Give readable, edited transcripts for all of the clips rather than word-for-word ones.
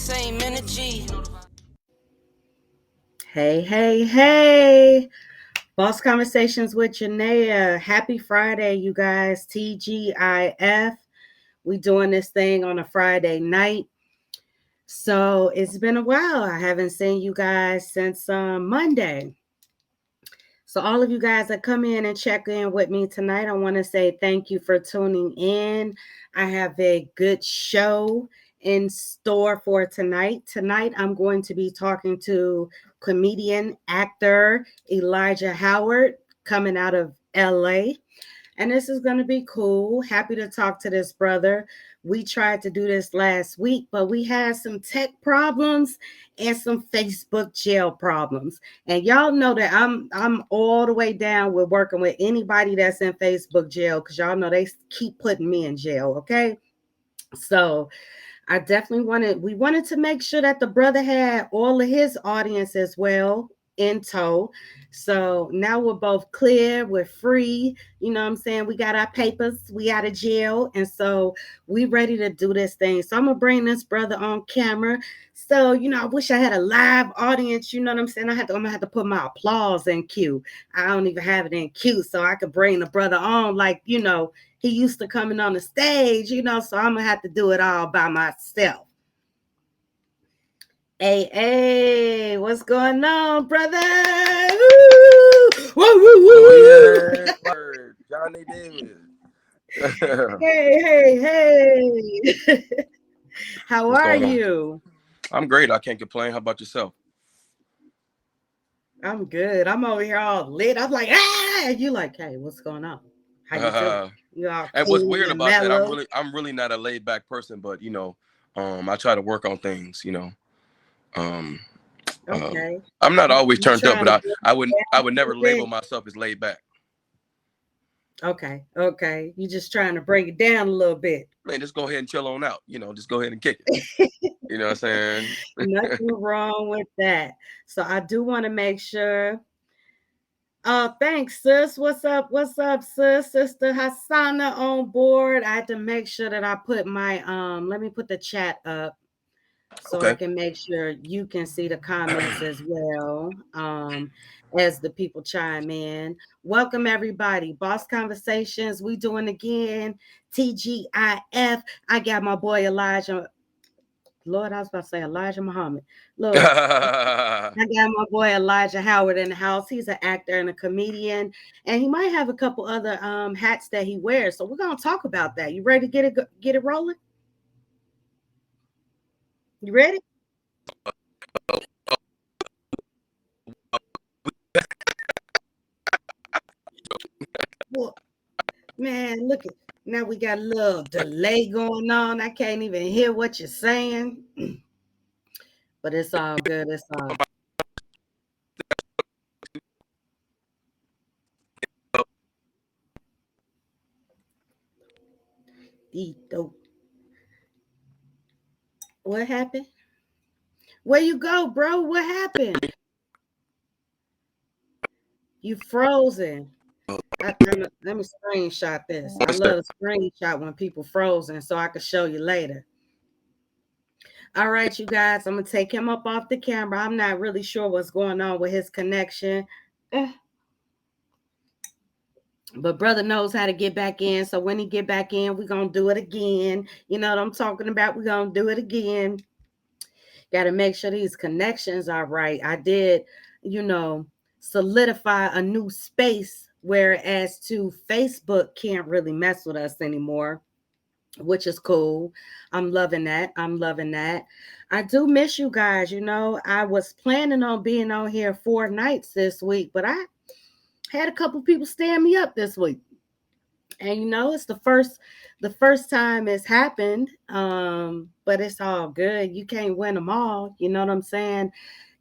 same energy. Hey, hey, hey. Boss Conversations with Janeah. Happy Friday, you guys. TGIF. We doing this thing on a Friday night. So it's been a while. I haven't seen you guys since Monday. So all of you guys that come in and check in with me tonight, I want to say thank you for tuning in. I have a good show in store for tonight. Tonight I'm going to be talking to comedian, actor Elijah Howard coming out of LA. And this is going to be cool. Happy to talk to this brother. We tried to do this last week, but we had some tech problems and some Facebook jail problems. And y'all know that I'm all the way down with working with anybody that's in Facebook jail because y'all know they keep putting me in jail, okay? So I definitely wanted to make sure that the brother had all of his audience as well in tow. So now we're both clear, we're free. You know what I'm saying? We got our papers, we out of jail, and so we ready to do this thing. So I'm gonna bring this brother on camera. So, I wish I had a live audience, you know what I'm saying? I'm gonna have to put my applause in cue. I don't even have it in cue, so I could bring the brother on like, he used to coming on the stage, so I'm gonna have to do it all by myself. Hey, what's going on, brother? Woo! Woo, woo, Oh woo! yeah, word, Johnny Davis. Hey. How What's are going on? you? I'm great. I can't complain. How about yourself? I'm good. I'm over here all lit. I'm like, ah! You like, hey, what's going on? How you doing? Uh, You all and what's cool weird and about that? I'm mellow? really, I'm really not a laid back person, but I try to work on things. Um, Okay. I'm not always You turned up, trying but to I, get I would, I down would a never little label bit? myself as laid back. Okay. You just trying to break it down a little bit. Man, just go ahead and chill on out. Just go ahead and kick it. You know what I'm saying? Nothing wrong with that. So I do want to make sure. Thanks, sis. What's up? What's up, sis? Sister Hassana on board. I had to make sure that I put my let me put the chat up so I Okay. can make sure you can see the comments as well. As the people chime in. Welcome everybody. Boss Conversations. We doing again. TGIF. I got my boy Elijah. Lord, I was about to say Elijah Muhammad. Look, I got my boy Elijah Howard in the house. He's an actor and a comedian, and he might have a couple other hats that he wears. So we're gonna talk about that. You ready to get it rolling? You ready? Well, man, look at now we got a little delay going on. I can't even hear what you're saying, but it's all good. It's all good. What happened? Where you go, bro? What happened? You frozen. Let me screenshot this. I What's that? love to screenshot when people frozen so I can show you later. All right, you guys, I'm gonna take him up off the camera. I'm not really sure what's going on with his connection. Eh, But brother knows how to get back in. So when he get back in, we're gonna do it again. You know what I'm talking about? We're gonna do it again. Gotta make sure these connections are right. I did, you know, solidify a new space, whereas to Facebook can't really mess with us anymore, which is cool. I'm loving that. I'm loving that. I do miss you guys. I was planning on being on here 4 nights this week, but I had a couple people stand me up this week. And it's the first time it's happened. But it's all good. You can't win them all. You know what I'm saying?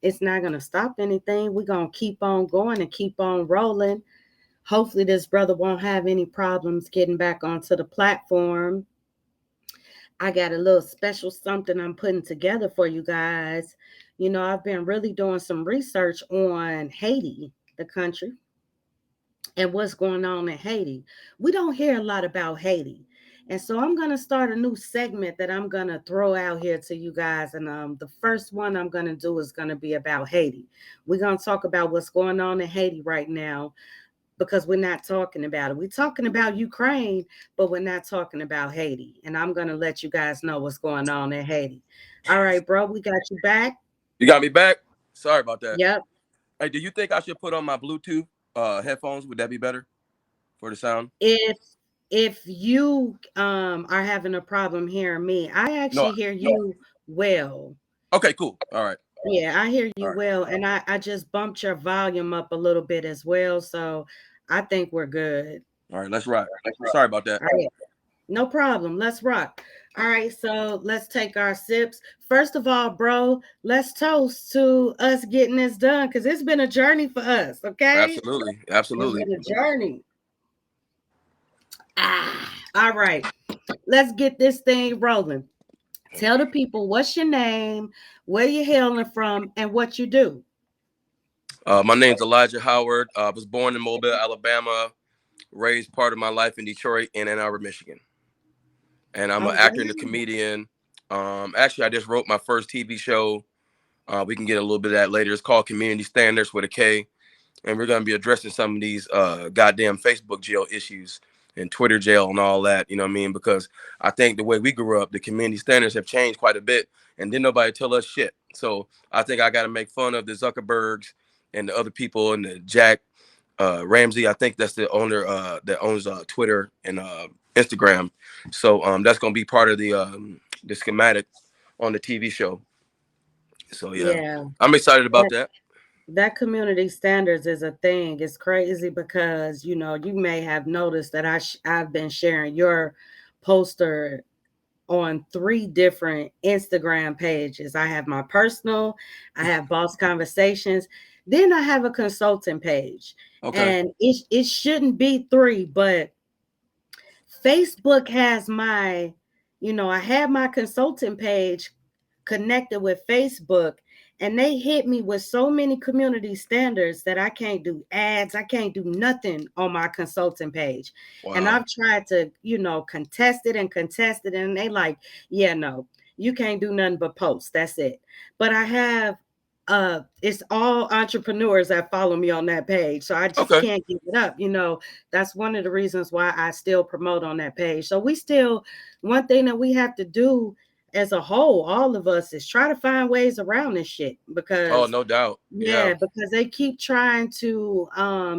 It's not gonna stop anything. We're gonna keep on going and keep on rolling. Hopefully this brother won't have any problems getting back onto the platform. I got a little special something I'm putting together for you guys. I've been really doing some research on Haiti, the country, and what's going on in Haiti. We don't hear a lot about Haiti. And so I'm going to start a new segment that I'm going to throw out here to you guys. And the first one I'm going to do is going to be about Haiti. We're going to talk about what's going on in Haiti right now because we're not talking about it. We're talking about Ukraine, but we're not talking about Haiti. And I'm going to let you guys know what's going on in Haiti. All right, bro, we got you back. You got me back. Sorry about that. Yep. Hey, do you think I should put on my Bluetooth headphones? Would that be better for the sound? If you are having a problem hearing me, I No. actually hear you well. Okay, cool. All right. Yeah, I hear All you right. well. And I just bumped your volume up a little bit as well. So I think we're good. All right. Let's rock. Sorry about that. All right. No problem. Let's rock. All right. So let's take our sips. First of all, bro, let's toast to us getting this done because it's been a journey for us. Okay. Absolutely. It's Absolutely. been a journey. All right. Let's get this thing rolling. Tell the people what's your name, where you're hailing from, and what you do. My name's Elijah Howard. I was born in Mobile, Alabama, raised part of my life in Detroit and Ann Arbor, Michigan. And I'm Oh, an actor and a wow. comedian. Actually, I just wrote my first TV show. We can get a little bit of that later. It's called Community Standards with a K. And we're going to be addressing some of these goddamn Facebook jail issues and Twitter jail and all that, you know what I mean? Because I think the way we grew up, the community standards have changed quite a bit, and didn't nobody tell us shit. So I think I got to make fun of the Zuckerbergs and the other people and the Jack Ramsey. I think that's the owner that owns Twitter and Instagram. So that's going to be part of the schematic on the TV show. So yeah, Yeah. I'm excited about That that. that community standards is a thing. It's crazy because you may have noticed that I've been sharing your poster on three different Instagram pages. I have my personal, I have Boss Conversations, then I have a consulting page. Okay. And it shouldn't be three, but Facebook has I have my consulting page connected with Facebook, and they hit me with so many community standards that I can't do ads, I can't do nothing on my consulting page. And Wow. I've tried to, contest it, and they like, yeah, no, you can't do nothing but post. That's it. But I have it's all entrepreneurs that follow me on that page. So I just Okay. can't give it up. That's one of the reasons why I still promote on that page. So we still, one thing that we have to do as a whole, all of us, is try to find ways around this shit Oh, because no doubt. Yeah, yeah, because they keep trying to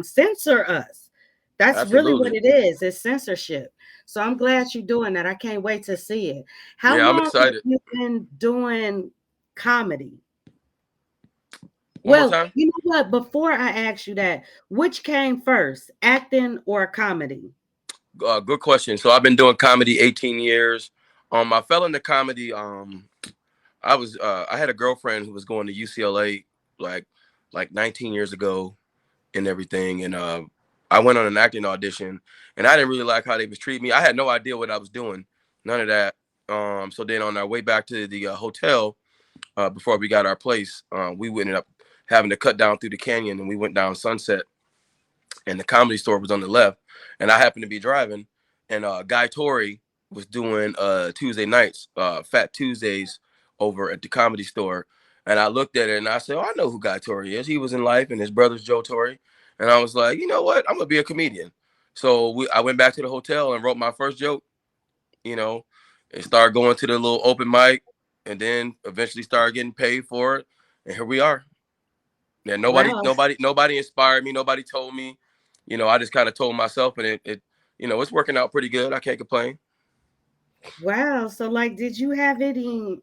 censor us. That's really what absolutely. it is. It's censorship. So I'm glad you're doing that. I can't wait to see it. How Yeah, I'm long have excited. you been doing comedy? One more Well, time. you know what? Before I ask you that, which came first, acting or comedy? Good question. So I've been doing comedy 18 years. I fell into comedy. I had a girlfriend who was going to UCLA like 19 years ago and everything, and I went on an acting audition, and I didn't really like how they was treating me. I had no idea what I was doing, none of that. So then on our way back to the hotel, before we got our place, we ended up having to cut down through the canyon, and we went down Sunset, and the Comedy Store was on the left, and I happened to be driving, and Guy Tori was doing Tuesday nights, Fat Tuesdays, over at the Comedy Store, and I looked at it and I said, "Oh, I know who Guy Tori is. He was in Life, and his brother's Joe Tori," and I was like, "You know what? I'm gonna be a comedian." So I went back to the hotel and wrote my first joke, you know, and started going to the little open mic, and then eventually started getting paid for it, and here we are. Yeah, Wow. nobody inspired me. Nobody told me. I just kind of told myself, and it's working out pretty good. I can't complain. Wow. So like, did you have any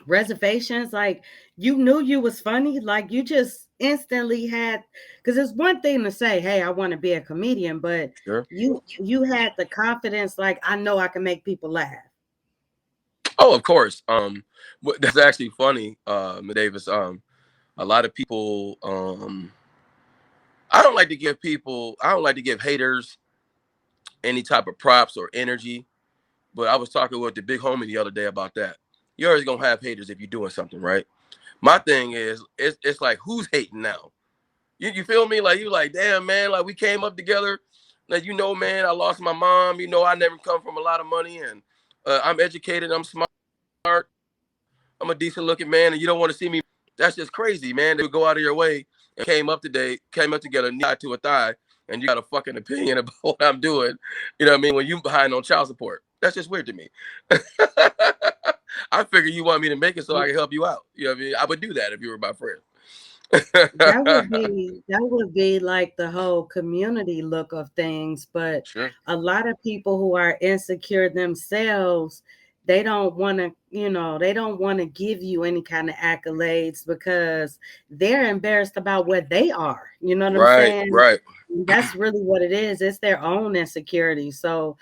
reservations? Like you knew you was funny? Like you just instantly had, because it's one thing to say, hey, I want to be a comedian, but Sure. you had the confidence, like, I know I can make people laugh. Oh, of course. That's actually funny, Davis. A lot of people. I don't like to give people. I don't like to give haters any type of props or energy. But I was talking with the big homie the other day about that. You're always gonna have haters if you're doing something right. My thing is, it's like who's hating now? You feel me? Like you like, damn man, like we came up together. Like, man, I lost my mom. I never come from a lot of money, and I'm educated. I'm smart. I'm a decent looking man, and you don't want to see me. That's just crazy, man. They would go out of your way and came up together, knee to a thigh, and you got a fucking opinion about what I'm doing. You know what I mean? When you behind on child support, that's just weird to me. I figure you want me to make it so I can help you out. You know what I mean? I would do that if you were my friend. That would be like the whole community look of things, but Sure. a lot of people who are insecure themselves, they don't want to, they don't want to give you any kind of accolades because they're embarrassed about where they are. You know what I'm Right, saying? right. That's really what it is. It's their own insecurity. So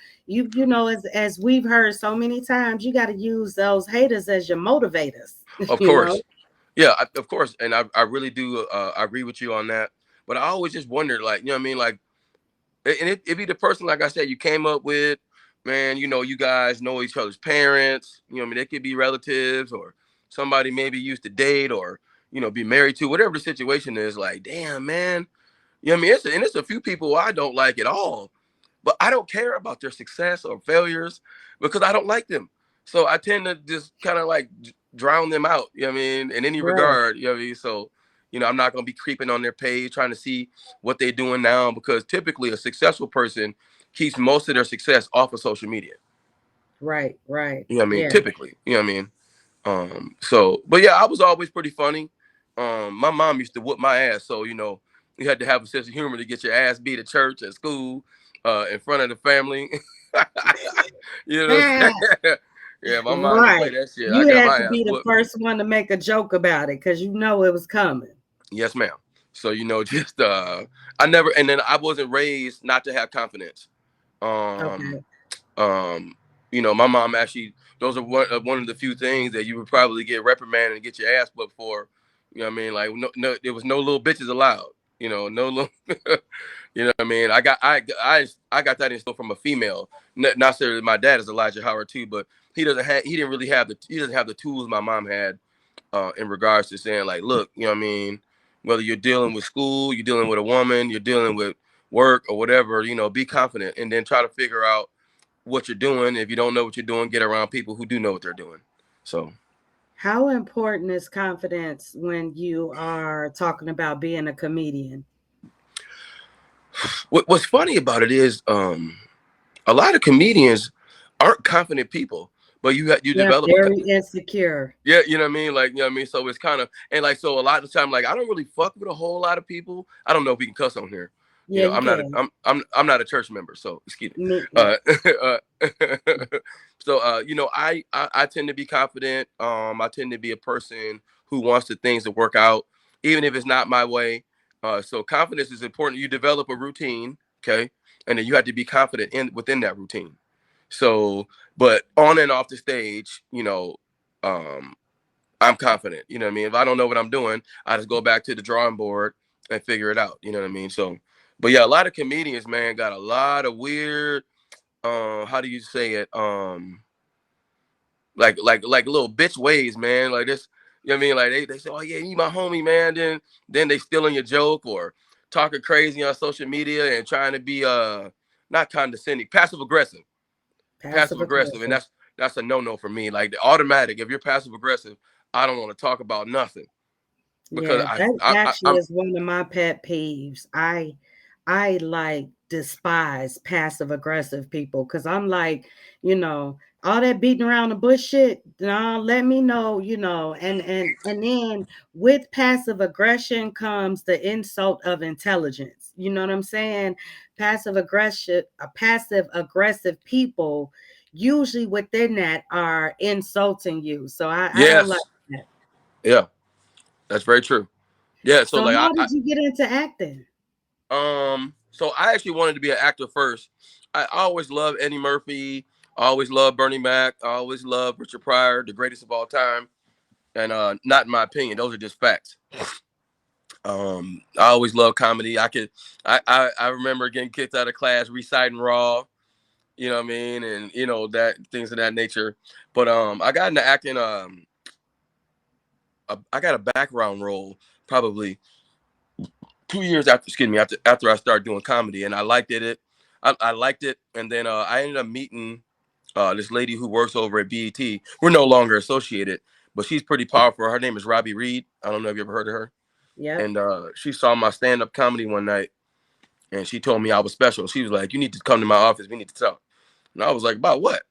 as we've heard so many times, you got to use those haters as your motivators. Of you know? course. Yeah, of course. And I really do I agree with you on that. But I always just wondered, like, you know what I mean? Like, and it be the person, like I said, you came up with, man, you guys know each other's parents. You know what I mean? They could be relatives or somebody maybe used to date or, be married to, whatever the situation is. Like, damn, man. You know what I mean? It's a few people I don't like at all. But I don't care about their success or failures because I don't like them. So I tend to just kind of like drown them out, you know what I mean, in any Right, regard, you know what I mean? So, I'm not going to be creeping on their page trying to see what they're doing now because typically a successful person keeps most of their success off of social media. right, right. You know what I mean? Yeah. Typically, you know what I mean? So, but yeah, I was always pretty funny. My mom used to whoop my ass, so you had to have a sense of humor to get your ass beat at church, at school, in front of the family. You know what I'm saying? Yeah, my mom didn't play Right. that shit. I You got had my to ass be the whooped. first one to make a joke about it because you know it was coming. Yes, ma'am. So just I never, and then I wasn't raised not to have confidence. Um, Okay. Um, my mom actually, those are one of the few things that you would probably get reprimanded and get your ass whooped for. You know what I mean? Like, no, there was no little bitches allowed. No little, you know what I mean? I got that instilled from a female. Not necessarily my dad is Elijah Howard too, but he didn't really have he doesn't have the tools my mom had in regards to saying like, look, you know what I mean? Whether you're dealing with school, you're dealing with a woman, you're dealing with work or whatever, be confident and then try to figure out what you're doing. If you don't know what you're doing, get around people who do know what they're doing. So, How important is confidence when you are talking about being a comedian? what's funny about it is, a lot of comedians aren't confident people, but you Yeah, develop a very insecure. yeah, you know what I mean, like, you know what I mean. So it's kind of, and like, so a lot of the time, like, I don't really fuck with a whole lot of people. I don't know if we can cuss on here. Yeah, you I'm not a can. I'm not a church member, so excuse me. Me, Uh, so I tend to be confident. I tend to be a person who wants the things to work out, even if it's not my way. So confidence is important. You develop a routine, okay, and then you have to be confident within that routine. So, but on and off the stage, um, I'm confident. You know what I mean? If I don't know what I'm doing, I just go back to the drawing board and figure it out. You know what I mean? So, but yeah, a lot of comedians, man, got a lot of weird, how do you say it? Like little bitch ways, man. Like this, you know what I mean? Like they say, oh yeah, you my homie, man. Then they stealing your joke or talking crazy on social media and trying to be not condescending, passive passive aggressive, and aggressive. that's a no for me. Like the automatic, if you're passive aggressive, I don't want to talk about nothing because Yeah, that actually I'm is one of my pet peeves. I like despise passive aggressive people because I'm like, all that beating around the bush shit. No, let me know, and then with passive aggression comes the insult of intelligence. You know what I'm saying? Passive aggressive people usually within that are insulting you. So I don't like yes, that. yeah, that's very true. Yeah, so So like how did you get into acting? so I actually wanted to be an actor first. I always loved Eddie Murphy. I always loved Bernie Mac. I always loved Richard Pryor, the greatest of all time. And not in my opinion, those are just facts. I always loved comedy. I remember getting kicked out of class reciting Raw. You know what I mean, and that things of that nature. But I got into acting. I got a background role probably 2 years after, excuse me, after I started doing comedy, and I liked it. I liked it, and then I ended up meeting this lady who works over at BET. We're no longer associated, but she's pretty powerful. Her name is Robbie Reed. I don't know if you ever heard of her. Yep. And she saw my stand-up comedy one night, and she told me I was special. She was like, "You need to come to my office. We need to talk." And I was like, "About what?"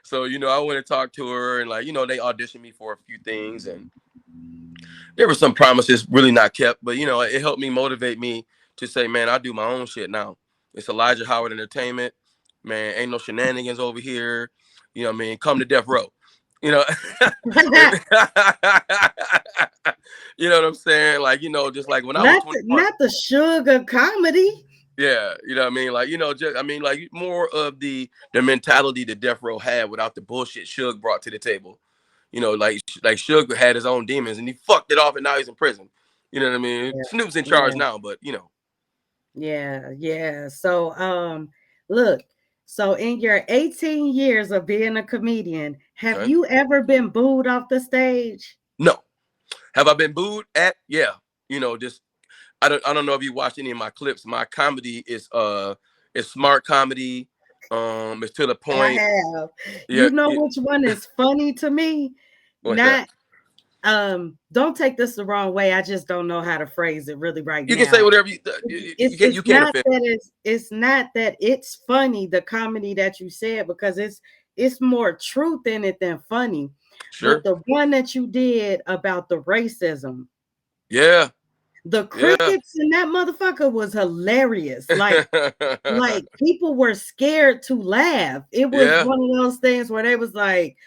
So I went and talked to her, and like they auditioned me for a few things, and there were some promises really not kept, but it helped me motivate me to say, man, I do my own shit now. It's Elijah Howard Entertainment, man. Ain't no shenanigans over here. You know what I mean? Come to death row. You know, and, you know what I'm saying? Like just like when I was not 21. not the sugar comedy. Yeah, you know what I mean? Like, just like more of the mentality that Death Row had without the bullshit Suge brought to the table. Like Suge had his own demons and he fucked it off and now he's in prison. You know what I mean? Yeah, Snoop's in charge yeah, now, but yeah. So look, so in your 18 years of being a comedian, have okay. you ever been booed off the stage? No. Have I been booed at? Yeah. Just I don't know if you watched any of my clips. My comedy is smart comedy. It's to the I point. have. Yeah, You know which one is funny to me? what's that? Not don't take this the wrong way. I just don't know how to phrase it really right You can say now. whatever you It's can't not offend. that it's not that it's funny, the comedy that you said, because it's more truth in it than funny. But Sure. the one that you did about the racism, Yeah. the Yeah. crickets in that motherfucker was hilarious. Like people were scared to laugh. It was Yeah. one of those things where they was like,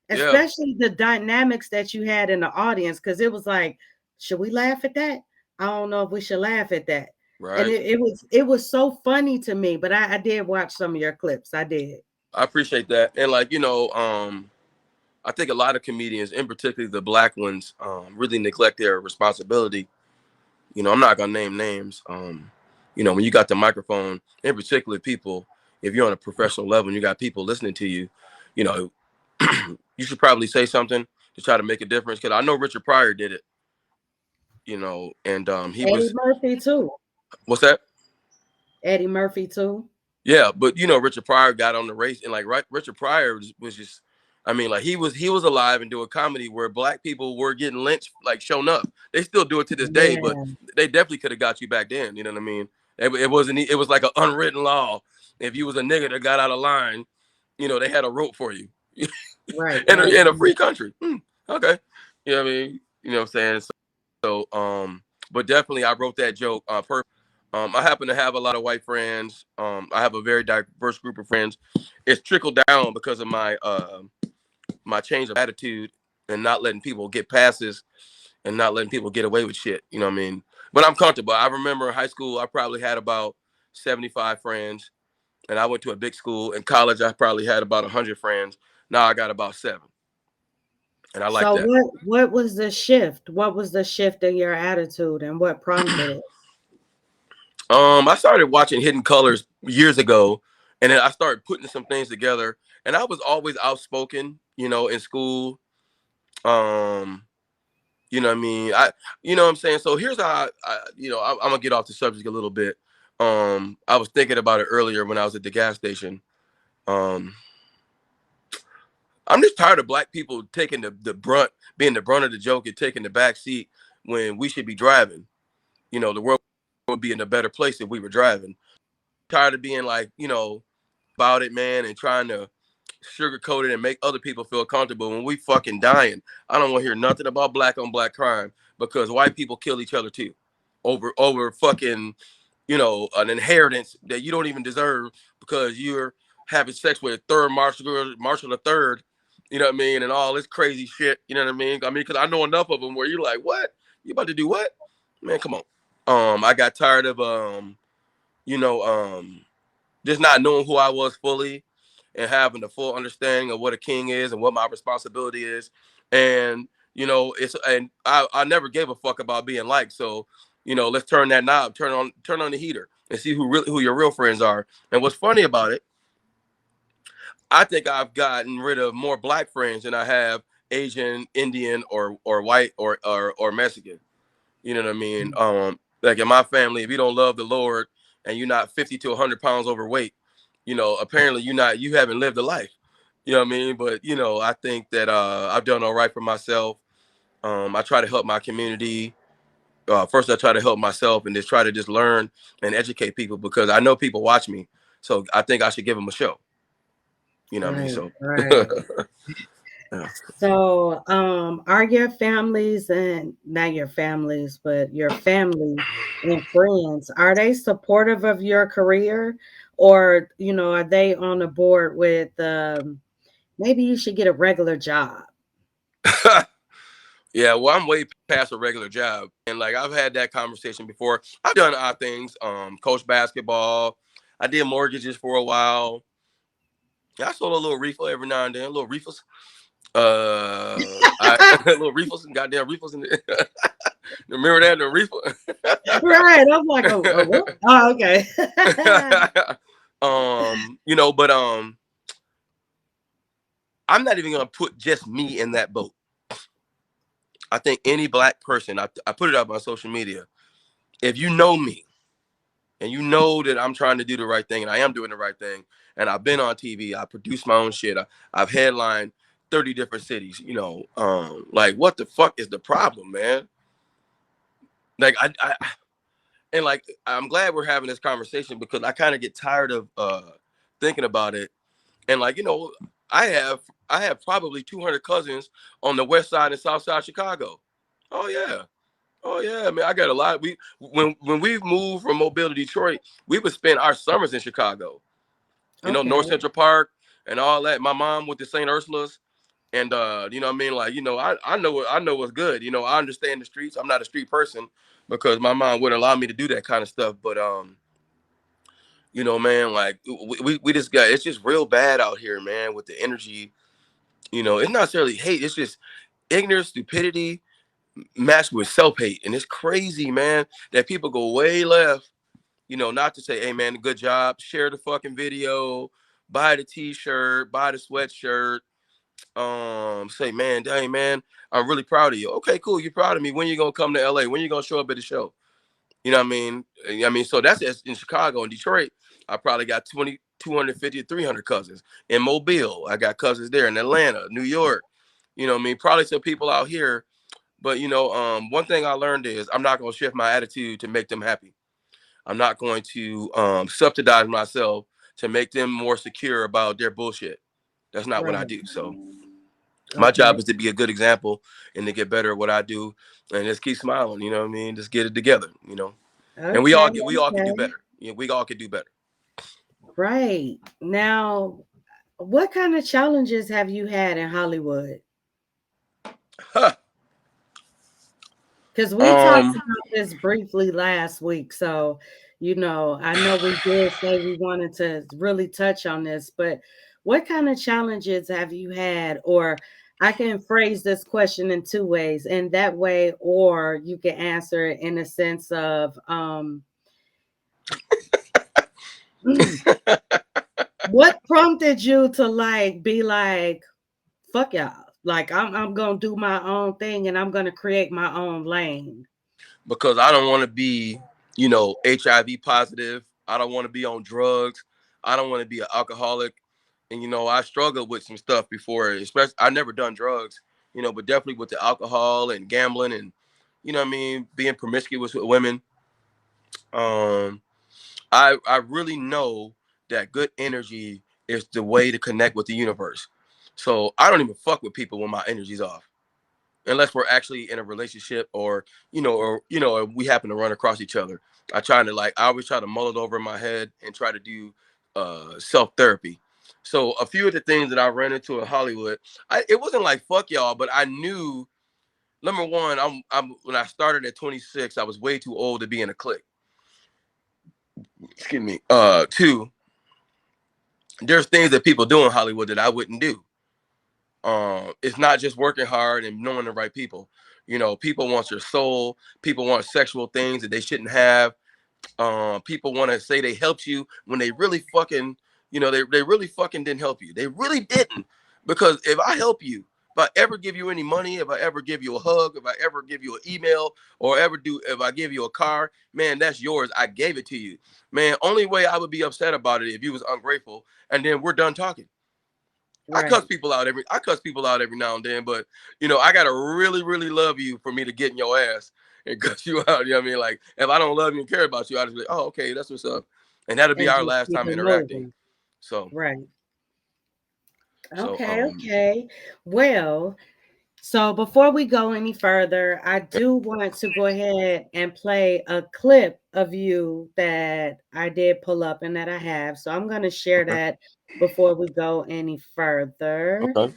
Yeah. especially the dynamics that you had in the audience, because it was like, should we laugh at that? I don't know if we should laugh at that. And Right. it was so funny to me. But I did watch some of your clips. I did. I appreciate that. And like, I think a lot of comedians, in particular the black ones, really neglect their responsibility. I'm not gonna name names. When you got the microphone, in particular people, if you're on a professional level and you got people listening to you, you know, you should probably say something to try to make a difference. Cause I know Richard Pryor did it, and he Eddie was Murphy too. what's that? Eddie Murphy too. Yeah, but Richard Pryor got on the race, and like Richard Pryor was just, I mean, like he was alive and doing comedy where black people were getting lynched, like shown up. They still do it to this day, but Yeah, they definitely could have got you back then. You know what I mean? It wasn't. It was like an unwritten law. If you was a nigga that got out of line, they had a rope for you, right, in a, right, in a right. free country. Okay, you know what I mean? You know what I'm saying? So, but definitely I wrote that joke on purpose. I happen to have a lot of white friends. I have a very diverse group of friends. It's trickled down because of my change of attitude and not letting people get passes and not letting people get away with shit. You know what I mean? But I'm comfortable. I remember in high school, I probably had about 75 friends, and I went to a big school. In college, I probably had about 100 friends. Now I got about 7, and I like So that. what was the shift? What was the shift in your attitude and what prompted it? I started watching Hidden Colors years ago, and then I started putting some things together. And I was always outspoken, in school. Um, you know what I mean? You know what I'm saying? So here's how I'm gonna get off the subject a little bit. I was thinking about it earlier when I was at the gas station. Um, I'm just tired of black people taking the brunt, being the brunt of the joke and taking the back seat when we should be driving. The world would be in a better place if we were driving. Tired of being like, about it, man, and trying to sugarcoat it and make other people feel comfortable when we fucking dying. I don't want to hear nothing about black on black crime because white people kill each other too, over fucking, an inheritance that you don't even deserve because you're having sex with a third Marshall the third, you know what I mean, and all this crazy shit, you know what I mean? I mean, because I know enough of them where you're like, what? You about to do what? Man, come on. I got tired of you know, just not knowing who I was fully and having the full understanding of what a king is and what my responsibility is. And, I never gave a fuck about being liked. So, let's turn that knob, turn on the heater and see who your real friends are. And what's funny about it, I think I've gotten rid of more black friends than I have Asian, Indian, or white or Mexican. You know what I mean? Like in my family, if you don't love the Lord, and you're not 50 to 100 pounds overweight, apparently you haven't lived a life. You know what I mean? But I think that I've done all right for myself. I try to help my community. First, I try to help myself, and just try to just learn and educate people, because I know people watch me. So I think I should give them a show. You know what I mean? Right, So right. yeah. So, are your families, and not your families, but your family and friends, are they supportive of your career, or are they on the board with maybe you should get a regular job? Yeah, well, I'm way past a regular job, and like I've had that conversation before. I've done odd things, coach basketball. I did mortgages for a while. Yeah, I sold a little reefer every now and then, little reefers. I little reefers and goddamn reefers. Remember that the reefer? Right. I'm like, a what? Oh, okay. But I'm not even gonna put just me in that boat. I think any black person, I put it up on social media. If you know me, and you know that I'm trying to do the right thing, and I am doing the right thing, and I've been on TV, I produce my own shit, I've headlined 30 different cities, like what the fuck is the problem, man? Like and like I'm glad we're having this conversation, because I kind of get tired of thinking about it. And like, I have I have probably 200 cousins on the west side and south side of Chicago. Oh yeah. Oh yeah, man, I got a lot. When we moved from Mobile to Detroit, we would spend our summers in Chicago. North Okay. Central Park and all that. My mom went to St. Ursula's, and you know what I mean, like, I know what's good. I understand the streets. I'm not a street person, because my mom wouldn't allow me to do that kind of stuff. But man, like we just got, it's just real bad out here, man, with the energy. It's not necessarily hate. It's just ignorance, stupidity, matched with self hate, and it's crazy, man, that people go way left. Not to say, hey man, good job, share the fucking video, buy the t-shirt, buy the sweatshirt, say, man, dang man, I'm really proud of you. Okay, cool, you're proud of me. When you gonna come to LA? When you gonna show up at the show? You know what I mean? So that's in Chicago and Detroit. I probably got 20, 250, 300 cousins. In Mobile, I got cousins there. In Atlanta, New York. You know what I mean? Probably some people out here. But one thing I learned is I'm not gonna shift my attitude to make them happy. I'm not going to subsidize myself to make them more secure about their bullshit. That's not what I Right. do. So my Okay. job is to be a good example and to get better at what I do, and just keep smiling. You know what I mean? Just get it together. And Okay. we all could do Okay. better. We all could do better. Right. Now, what kind of challenges have you had in Hollywood? Huh. Because we talked Um, about this briefly last week. So, I know we did say we wanted to really touch on this, but what kind of challenges have you had? Or I can phrase this question in two ways, and that way, or you can answer it in a sense of, what prompted you to like be like, fuck y'all? Like I'm gonna do my own thing and I'm gonna create my own lane. because I don't want to be, HIV positive. I don't want to be on drugs. I don't want to be an alcoholic. And I struggled with some stuff before. Especially, I never done drugs, but definitely with the alcohol and gambling and, what I mean, being promiscuous with women. Um, I really know that good energy is the way to connect with the universe. So I don't even fuck with people when my energy's off, unless we're actually in a relationship, or or we happen to run across each other. I always try to mull it over in my head and try to do self therapy. So a few of the things that I ran into in Hollywood, it wasn't like fuck y'all, but I knew, number one, I'm when I started at 26, I was way too old to be in a clique. Excuse me. Two, there's things that people do in Hollywood that I wouldn't do. It's not just working hard and knowing the right people. People want your soul. People want sexual things that they shouldn't have. People want to say they helped you when they really fucking, they really fucking didn't help you. They really didn't. Because if I help you, I ever give you any money, if I ever give you a hug, if I ever give you an email, or if I give you a car, man, that's yours. I gave it to you, man. Only way I would be upset about it if you was ungrateful, and then we're done talking. Right. I cuss people out every now and then, but I gotta really, really love you for me to get in your ass and cuss you out. You know what I mean? Like if I don't love you and care about you, I just be like, oh, okay, that's what's up. And that'll be And our just last keep time it interacting. moving. So Right. so Okay, okay. Well, so before we go any further, I do want to go ahead and play a clip of you that I did pull up and that I have. So I'm going to share okay. that before we go any further. Okay.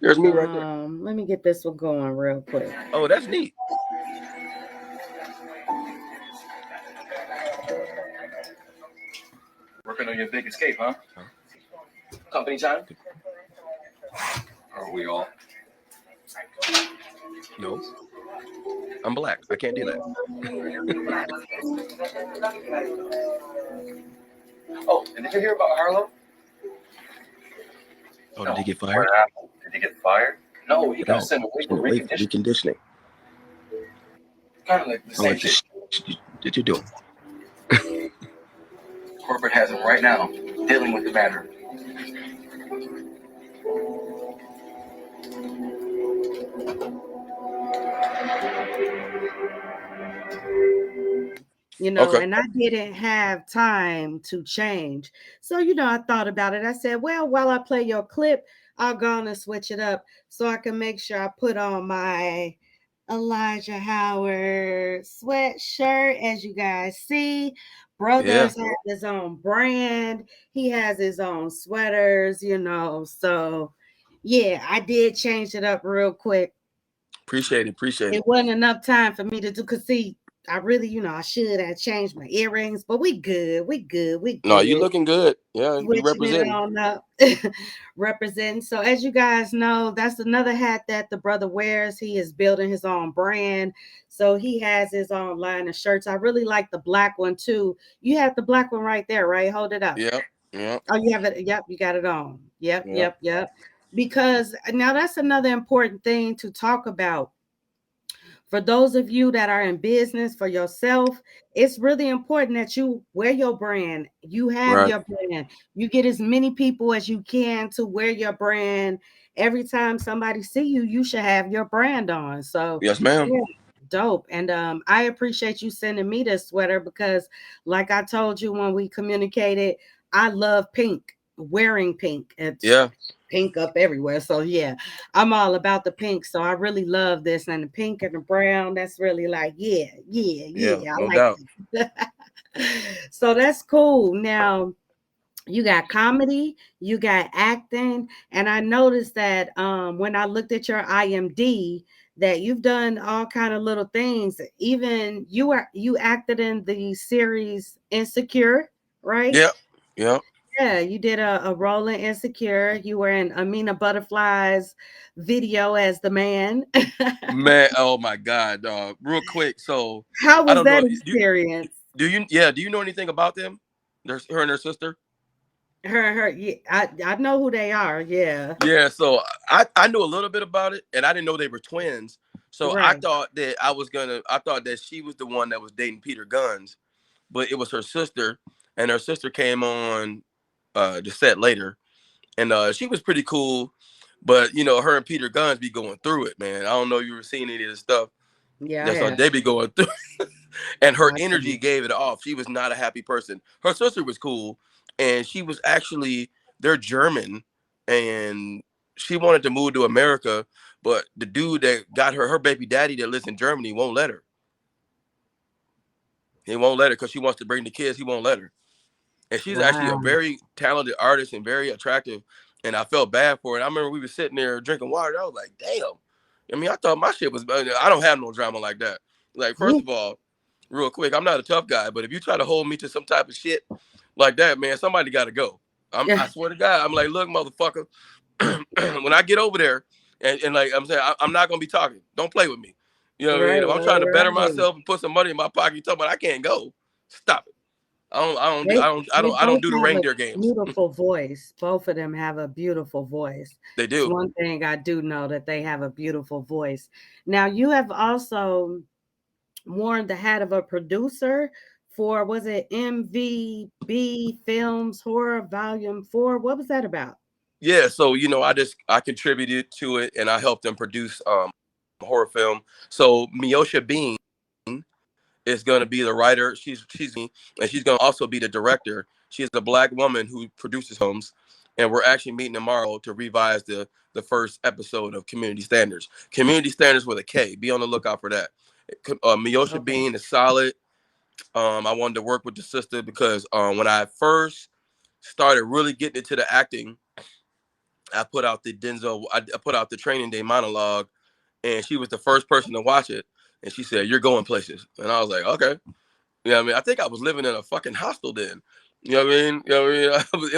There's me right there. Let me get this one going real quick. Oh, that's neat. Working on your big escape, huh? Company time? Are we all? No, I'm black. I can't do that. Oh, and did you hear about Harlow? Oh, No. did he get What fired? happened? Did he get fired? No, he got No, sent away for send it away for reconditioning. reconditioning. Kind of like the Oh, same like shit. did you do? Corporate has him right now, dealing with the matter. Okay. And I didn't have time to change. So, I thought about it. I said, well, while I play your clip, I'll go on and switch it up so I can make sure I put on my Elijah Howard sweatshirt. As you guys see, Yeah. Brothers has his own brand. He has his own sweaters. So, yeah, I did change it up real quick. Appreciate it. Appreciate it. It wasn't enough time for me to do. Cause see, I really, I should have changed my earrings, but we good, we good, we No, you good. looking good. Yeah, you Switching it representing. on up, representing. So as you guys know, that's another hat that the brother wears. He is building his own brand, so he has his own line of shirts. I really like the black one too. You have the black one right there, right? Hold it up. Yep. Yep. Oh, you have it. Yep, you got it on. Yep, Yep. yep, yep. Because now that's another important thing to talk about for those of you that are in business for yourself, it's really important that you wear your brand. You have Right. your brand. You get as many people as you can to wear your brand. Every time somebody see you, you should have your brand on. So, Yes, ma'am. yeah, dope. And I appreciate you sending me this sweater because, like I told you when we communicated, I love pink, wearing pink. It's Yeah. pink up everywhere. So yeah, I'm all about the pink. So I really love this. And the pink and the brown, that's really like, yeah, yeah, Yeah. yeah. I No like doubt. it. So that's cool. Now you got comedy, you got acting, and I noticed that when I looked at your IMD that you've done all kind of little things. Even you acted in the series Insecure, right? Yep. Yep. Yeah, you did a role in Insecure. You were in Amina Butterfly's video as the man. Man, oh my God, dog. Real quick. So How I was don't that know. experience? Do you know anything about them? There's her and her sister? Yeah, I know who they are. Yeah, Yeah, so I knew a little bit about it, and I didn't know they were twins. So right. I thought that she was the one that was dating Peter Guns, but it was her sister, and her sister came on the set later, and she was pretty cool. But her and Peter Guns be going through it, man. I don't know if you were seeing any of the stuff. Yeah, I That's what have. they be going through. And her I energy see. gave it off. She was not a happy person. Her sister was cool, and she was actually they're German, and she wanted to move to America, but the dude that got her baby daddy that lives in Germany won't let her. He won't let her because she wants to bring the kids. He won't let her. And she's actually a Wow. very talented artist and very attractive. And I felt bad for it. I remember we were sitting there drinking water. I was like, damn. I mean, I thought my shit was. I don't have no drama like that. Like, first Yeah, of all, real quick, I'm not a tough guy, but if you try to hold me to some type of shit like that, man, somebody got to go. yeah, I swear to God, I'm like, look, motherfucker, when I get over there, and like I'm saying, I'm not gonna be talking. Don't play with me. You know what I mean? right, If I'm trying to better right, right. myself and put some money in my pocket, you talking about I can't go. Stop it. They I don't both do the have a reindeer games. beautiful voice. Both of them have a beautiful voice. They It's do. one thing I do know, that they have a beautiful voice. Now, you have also worn the hat of a producer for, was it MVB Films Horror Volume 4? What was that about? Yeah, so I contributed to it and I helped them produce a horror film. So Miosha Bean is going to be the writer. And she's going to also be the director. She is a black woman who produces films, and we're actually meeting tomorrow to revise the first episode of Community Standards. Community Standards with a K. Be on the lookout for that. Miosha Okay. Bean is solid. I wanted to work with the sister because when I first started really getting into the acting, I put out I put out the Training Day monologue, and she was the first person to watch it. And she said, "You're going places." And I was like, "Okay." You know what I mean? I think I was living in a fucking hostel then. You know what I mean? You know what I mean?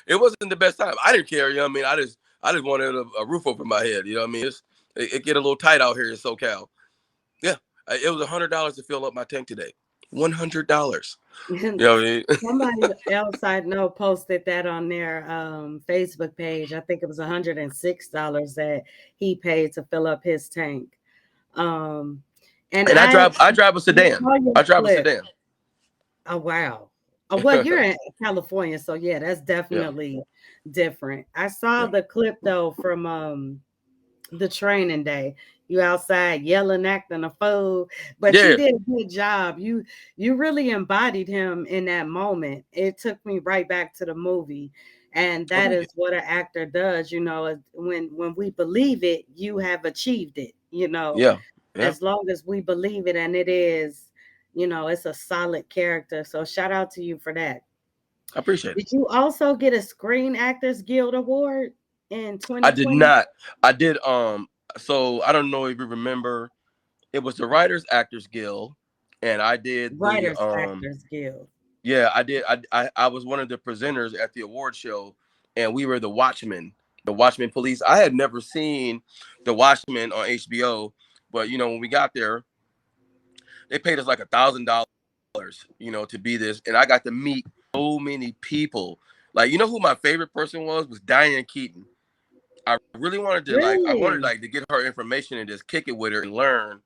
It wasn't the best time. I didn't care. You know what I mean? I just wanted a roof over my head. You know what I mean? It get a little tight out here in SoCal. Yeah, it was $100 to fill up my tank today. $100. You know what I mean? Somebody else I know posted that on their Facebook page. I think it was $106 that he paid to fill up his tank. Um, and And I I drive a sedan. saw your I drive a clip. sedan. Oh wow. Oh, well, you're in California, so yeah, that's Yeah. definitely different. I saw Yeah. the clip though from the Training Day. You outside yelling, acting a fool, but you Yeah. did a good job. You really embodied him in that moment. It took me right back to the movie, and Oh, that thank you. is what an actor does. You know, when we believe it, you have achieved it. You know, Yeah. Yeah. as long as we believe it, and it is, you know, it's a solid character. So shout out to you for that. I appreciate it. Did you also get a Screen Actors Guild Award in I did 2020? not. I did so I don't know if you remember, it was the Writers Actors Guild, and I did the Writers Actors Guild. yeah, I did. I was one of the presenters at the award show, and we were the Watchmen, the Watchmen police. I had never seen the Watchmen on HBO, but when we got there, they paid us like $1,000, to be this, and I got to meet so many people. Like, who my favorite person was Diane Keaton. I really wanted to Really? to get her information and just kick it with her and learn,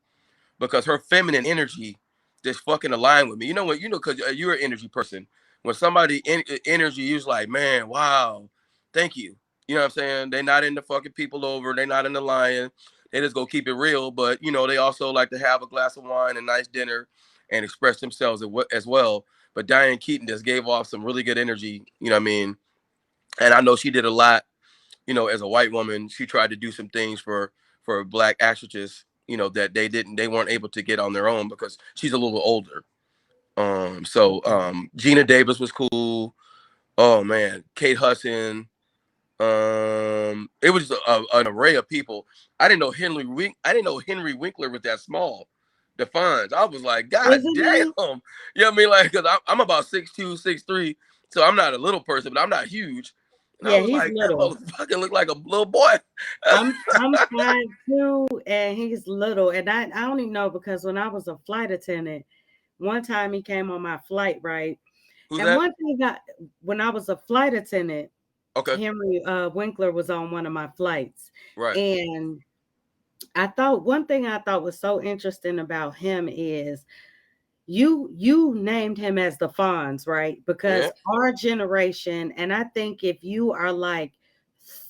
because her feminine energy just fucking aligned with me. You know what? Because you're an energy person. When somebody energy, you're like, man, wow, thank you. You know what I'm saying? They're not into fucking people over. They're not into lying. They just go keep it real. But they also like to have a glass of wine, a nice dinner, and express themselves as well. But Diane Keaton just gave off some really good energy. You know what I mean? And I know she did a lot. As a white woman, she tried to do some things for black actresses, that they weren't able to get on their own because she's a little older. Gina Davis was cool. Oh man, Kate Hudson. It was an array of people. I didn't know Henry Winkler was that small. The Fonz. I was like, God Isn't damn. he? You know what I mean? Like, because I'm about 6'2", 6'3", so I'm not a little person, but I'm not huge. And I Yeah, was he's like, that little. motherfucker looked like a little boy. I'm 5'2", and he's little. And I only know because when I was a flight attendant, one time he came on my flight, right? Who's And that? one thing when I was a flight attendant, Okay. Henry Winkler was on one of my flights. Right. And one thing I thought was so interesting about him is you named him as the Fonz, right? Because Yeah. our generation, and I think if you are like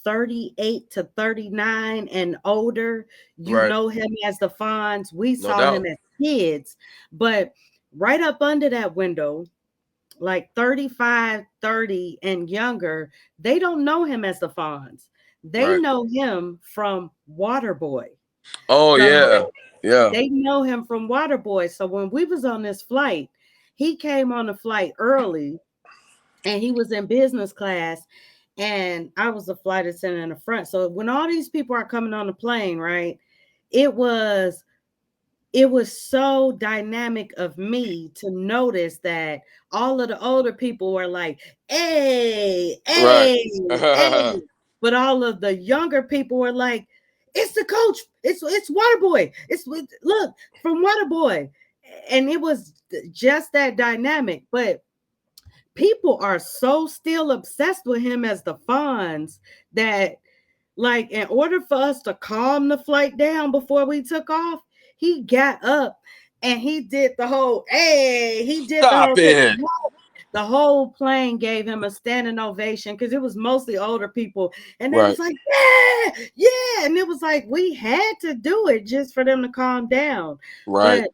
38 to 39 and older, you Right. know him as the Fonz. We No saw him doubt. as kids, but right up under that window, like 35, 30 and younger, they don't know him as the Fonz. They Right. know him from Waterboy. Oh yeah. So Yeah. they know him from Waterboy. So when we was on this flight, he came on the flight early and he was in business class and I was the flight attendant in the front. So when all these people are coming on the plane, right? It was so dynamic of me to notice that all of the older people were like, hey, Right. hey, hey. But all of the younger people were like, it's the coach. It's Waterboy. Look from Waterboy. and it was just that dynamic. But people are so still obsessed with him as the Fonz that, like, in order for us to calm the flight down before we took off, he got up and he did the whole, hey, he did the whole Stop thing. it. The whole plane gave him a standing ovation because it was mostly older people. And they Right. was like, yeah, yeah. And it was like, we had to do it just for them to calm down. Right. But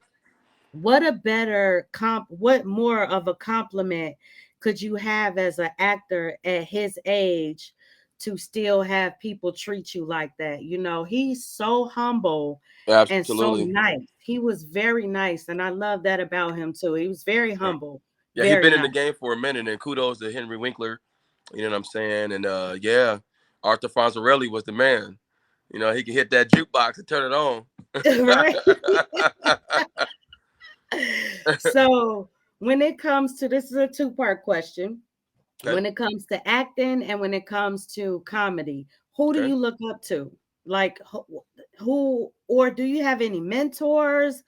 what a better what more of a compliment could you have as an actor at his age to still have people treat you like that? You know, he's so humble and so Absolutely. nice. He was very nice, and I love that about him too. He was very humble, Yeah, he's very been in nice. the game for a minute, and kudos to Henry Winkler. You know what I'm saying? And yeah, Arthur Fonzarelli was the man. You know, he could hit that jukebox and turn it on. Right. So when it comes to, this is a two-part question. Okay. When it comes to acting and when it comes to comedy, who do Okay. you look up to? Like who, or do you have any mentors?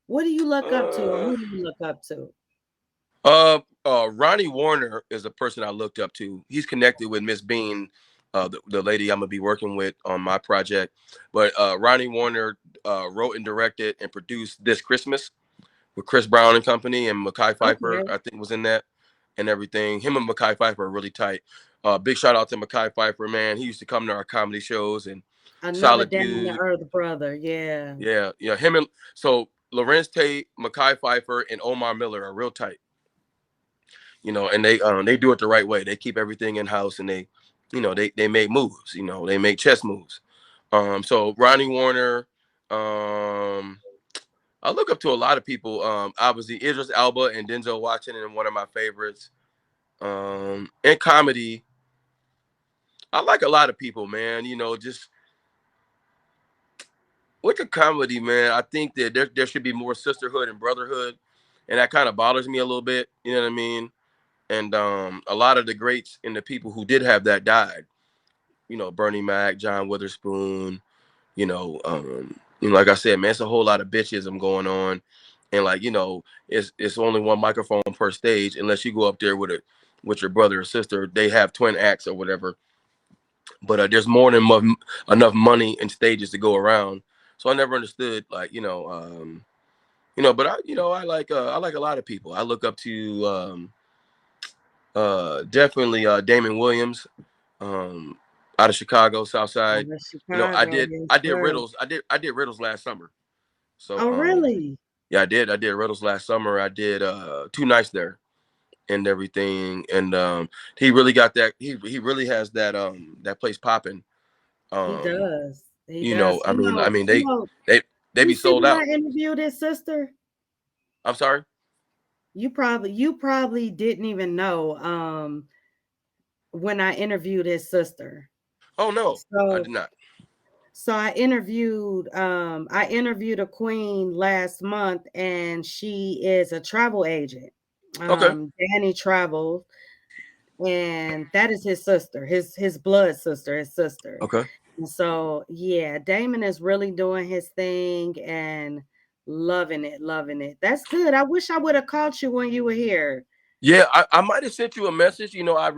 What do you look up to, or Uh, who do you look up to? Ronnie Warner is a person I looked up to. He's connected with Miss Bean, the lady I'm gonna be working with on my project. But Ronnie Warner wrote and directed and produced This Christmas with Chris Brown and company, and Mekhi Phifer, Okay. I think, was in that and everything. Him and Mekhi Phifer are really tight. Big shout out to Mekhi Phifer, man. He used to come to our comedy shows and Another solid down to dude. earth brother. Yeah. Yeah, yeah. Him and so Lorenz Tate, Mekhi Phifer, and Omar Miller are real tight. You know, and they do it the right way. They keep everything in house, and they, you know, they make moves. You know, they make chess moves. So Ronnie Warner, um, I look up to a lot of people. Obviously Idris Elba and Denzel Washington, and one of my favorites. In comedy, I like a lot of people, man. You know, just with the comedy, man. I think that there should be more sisterhood and brotherhood, and that kind of bothers me a little bit. You know what I mean? And a lot of the greats and the people who did have that died. You know, Bernie Mac, John Witherspoon. Like I said, man, it's a whole lot of bitchism going on, and like, you know, it's only one microphone per stage, unless you go up there with your brother or sister. They have twin acts or whatever, but there's more than enough money and stages to go around. So I never understood, like, but I like a lot of people. I look up to definitely Damon Williams, um, out of Chicago, South Out Side. of You know, I Chicago, did yes, I did sir. riddles. I did riddles last summer. So Oh, really? yeah, I did riddles last summer. I did 2 nights there and everything. And he really got that. He really has that place popping. He Um, does. He you know, does. I mean, I mean You they know, they they you be see sold when I out. interviewed his sister, I'm sorry. you probably didn't even know when I interviewed his sister. Oh no, I So did not. so I interviewed a queen last month, and she is a travel agent. Okay. Danny Travel, and that is his sister, his blood sister, his sister. Okay. And so yeah, Damon is really doing his thing and loving it, loving it. That's good. I wish I would have caught you when you were here. Yeah, I might have sent you a message. You know, I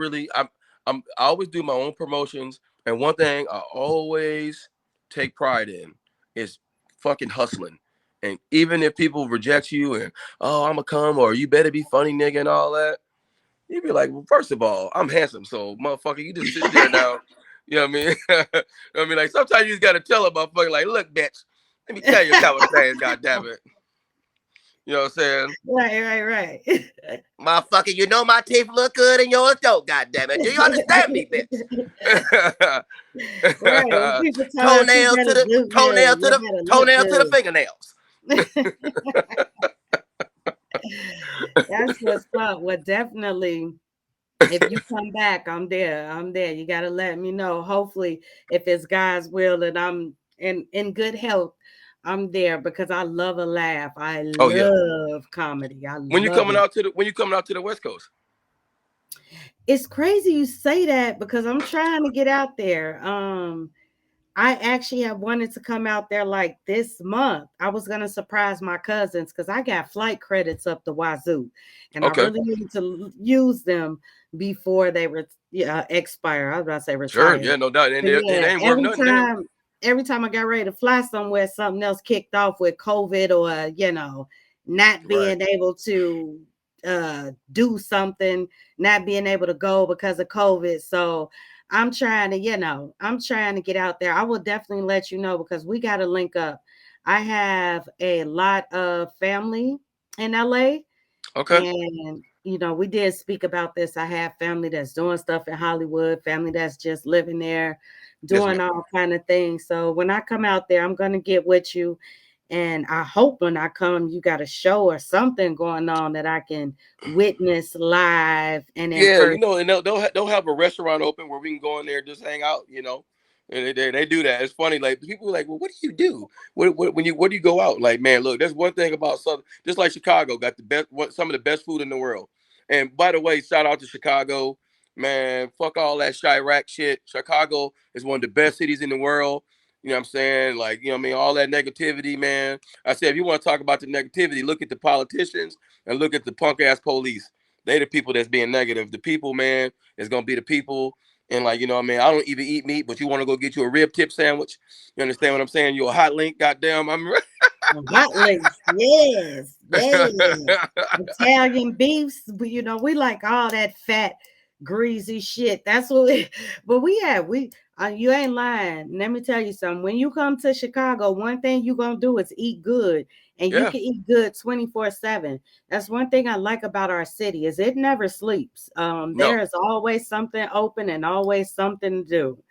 always do my own promotions, and one thing I always take pride in is fucking hustling. And even if people reject you and, oh, I'm gonna come, or you better be funny, nigga, and all that, you be like, well, first of all, I'm handsome, so motherfucker, you just sit there now. You know what I mean? I mean, like, sometimes you just gotta tell a motherfucker, like, look, bitch, let me tell you a couple of things, god damn it. You know what I'm saying? Right. Motherfucker, you know my teeth look good and yours don't, goddammit. Do you understand me, bitch? Right. When people tell us you Toenail to better the look toenail good, to you the better look toenail to the good. fingernails. That's what's up. Well, definitely. If you come back, I'm there. I'm there. You got to let me know. Hopefully, if it's God's will and I'm in good health, I'm there because I love a laugh. I Oh yeah. love comedy. I When you love coming it. out to the when you coming out to the West Coast? It's crazy you say that because I'm trying to get out there. I actually have wanted to come out there like this month. I was gonna surprise my cousins because I got flight credits up the wazoo, and I Okay. really need to use them before they expire. I was about to say Sure. retire, Yeah, no doubt. And but it yeah, ain't worth nothing then. every time I got ready to fly somewhere, something else kicked off with COVID or not Right. being able to do something, not being able to go because of COVID. So I'm trying to get out there. I will definitely let you know because we got to link up. I have a lot of family in LA, Okay. and we did speak about this. I have family that's doing stuff in Hollywood, family that's just living there, Yes, ma'am. doing all kind of things. So when I come out there, I'm gonna get with you. And I hope when I come, you got a show or something going on that I can witness live and in Yeah, person. and they'll have a restaurant open where we can go in there and just hang out, and they do that. It's funny, like people are like, well, what do you do? What do you go out? Like, man, look, there's one thing about Southern, just like Chicago, got the best, some of the best food in the world. And by the way, shout out to Chicago, man. Fuck all that Chirac shit. Chicago is one of the best cities in the world. You know what I'm saying? Like, I mean, all that negativity, man. I said, if you want to talk about the negativity, look at the politicians and look at the punk ass police. They the people that's being negative. The people, man, is gonna be the people. And like, what I mean, I don't even eat meat, but you want to go get you a rib tip sandwich. You understand what I'm saying? You a hot link, goddamn. I'm Hot links, yes, yes. Italian beefs, but we like all that fat, greasy shit. That's what but you ain't lying. Let me tell you something. When you come to Chicago, one thing you gonna do is eat good, and you Yeah, can eat good 24/7. That's one thing I like about our city is it never sleeps. no. There is always something open and always something to do.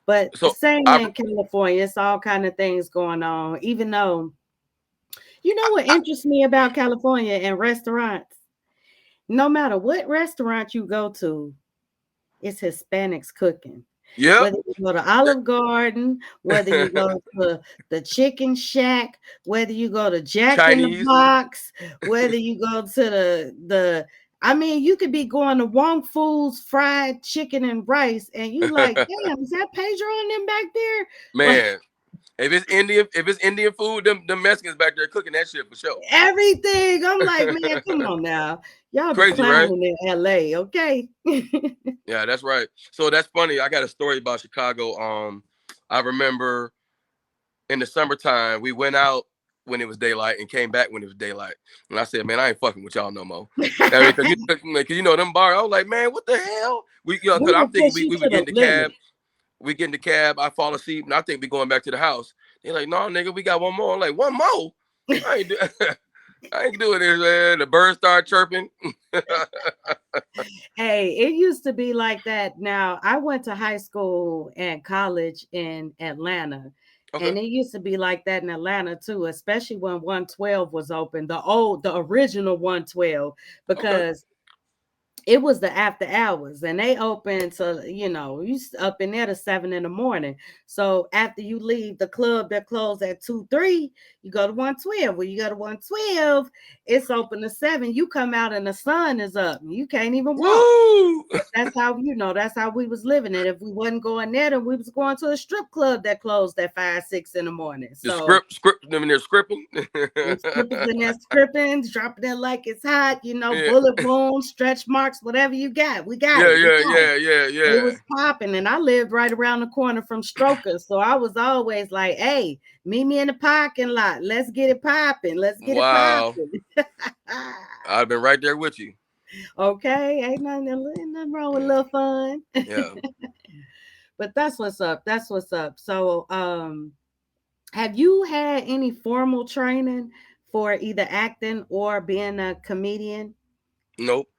But So same I, in California, it's all kind of things going on, even though what I interests me about California and restaurants? No matter what restaurant you go to, it's Hispanics cooking. yep. Whether you go to Olive Garden, whether you go to the Chicken Shack, whether you go to Jack in the Chinese. Box, whether you go to I mean, you could be going to Wong Fu's fried chicken and rice, and you like, damn, is that Pedro on them back there? Like Man, if it's Indian food, them Mexicans back there cooking that shit for sure. everything. I'm like, man, come on now. Y'all be Crazy, right? clowning in LA, okay? Yeah, that's right. So that's funny. I got a story about Chicago. I remember in the summertime, we went out when it was daylight and came back when it was daylight. And I said, man, I ain't fucking with y'all no more. I mean, cause them bars. I was like, man, what the hell? We Cause I'm will thinking push we, you we to would get the in the cab. limit. We get in the cab. I fall asleep, and I think we going back to the house. They're like, no, nigga, we got one more. I'm like, one more? I ain't, I ain't doing this, man. The birds start chirping. Hey, it used to be like that. Now, I went to high school and college in Atlanta, Okay, and it used to be like that in Atlanta too, especially when 112 was open, the original 112, okay. because it was the after hours and they open to you up in there to 7 in the morning. So after you leave the club that closed at 2 3, you go to 112. When you go to 112, it's open to 7. You come out and the sun is up, you can't even walk. Woo! That's how we was living it. If we wasn't going there, then we was going to a strip club that closed at 5 6 in the morning. The So script. I mean, they're scripting. and strippers in there stripping, dropping it like it's hot, Yeah, bullet wounds, stretch marks, whatever you got. We got yeah, it. We yeah, got it. yeah, yeah, It yeah. was popping, and I lived right around the corner from Strokers. So I was always like, hey, meet me in the parking lot. Let's get it popping. Let's get it Wow, popping. I've been right there with you. Okay. Ain't nothing wrong with a little fun. Yeah. But that's what's up. That's what's up. So have you had any formal training for either acting or being a comedian? Nope.